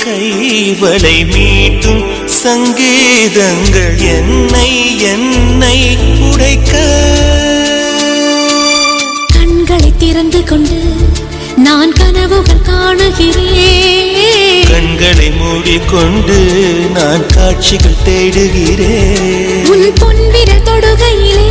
கைவளை மீட்டும் சங்கீதங்கள் என்னை என்னை உடைக்க கண்களை திறந்து கொண்டு நான் கனவுகள் காணுகிறேன். கண்களை மூடிக்கொண்டு நான் காட்சிகள் தேடுகிறேன். உன் பொன்விரல் தொடுகையிலே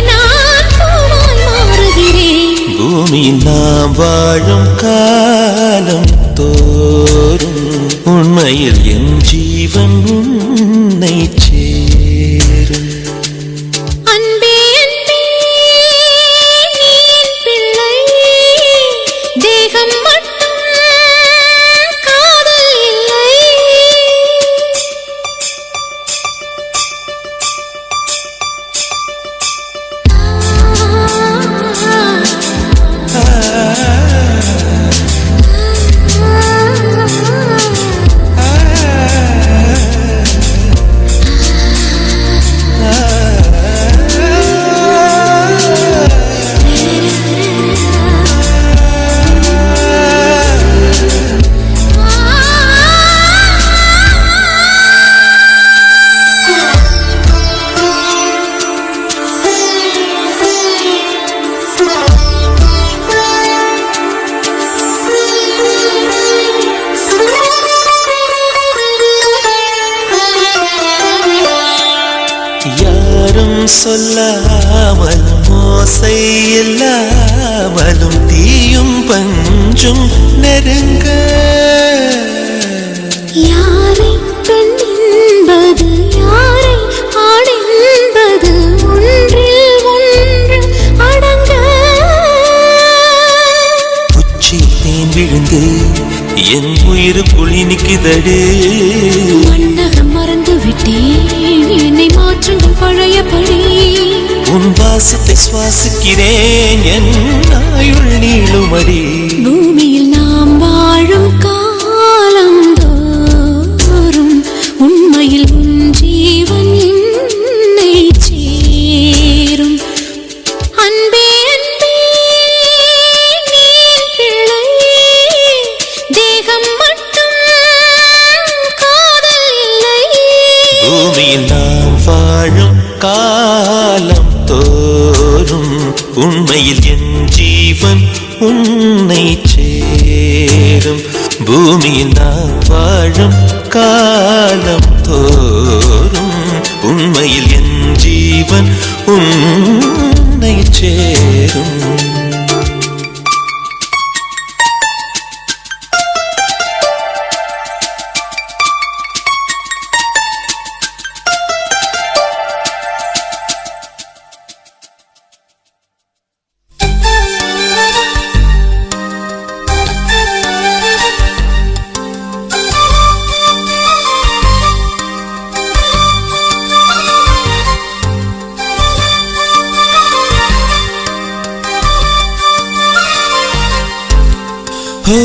நான் பூவாய் மாறுகிறேன். பூமியில் நாம் வாழும் காலம் தோறும் உண்மையில் என் ஜீவன் உன்னை சேரும். அன்பே அன்பே நீ என் பிள்ளை, தேகம் மட்டும் காதல் இல்லை. யாரும் சொல்லாமலும் ஓசை இல்லாமலும் தீயும் பஞ்சும் நெருங்க யாரை பெண் என்பது யாரை ஆண் என்பது ஒன்றில் ஒன்று அடங்க. உச்சி தேன் விழுந்து என் உயிர் புலி நிற்குதடு. மன்னகம் மறந்து விட்டேன், என்னை மாற்றுங்கள் பழையபடி. உன் வாசத்தை சுவாசிக்கிறேன், என் ஆயுள் நீளுமடி. பூமியில் நாம் வாழும் காலம் தோறும் உண்மையில் உன் ஜீவன் என்னை சேரும். அன்பே அன்பே நீ என் பிள்ளை, தேகம் மட்டும் காதல் இல்லை. பூமியில் நாம் வாழும் காலம் தோறும் உண்மையில் என் ஜீவன் உன்னை சேரும். பூமியில் நாம் வாழும் காலம் தோறும் உண்மையில் என் ஜீவன் உன்னை சேரும். ஓ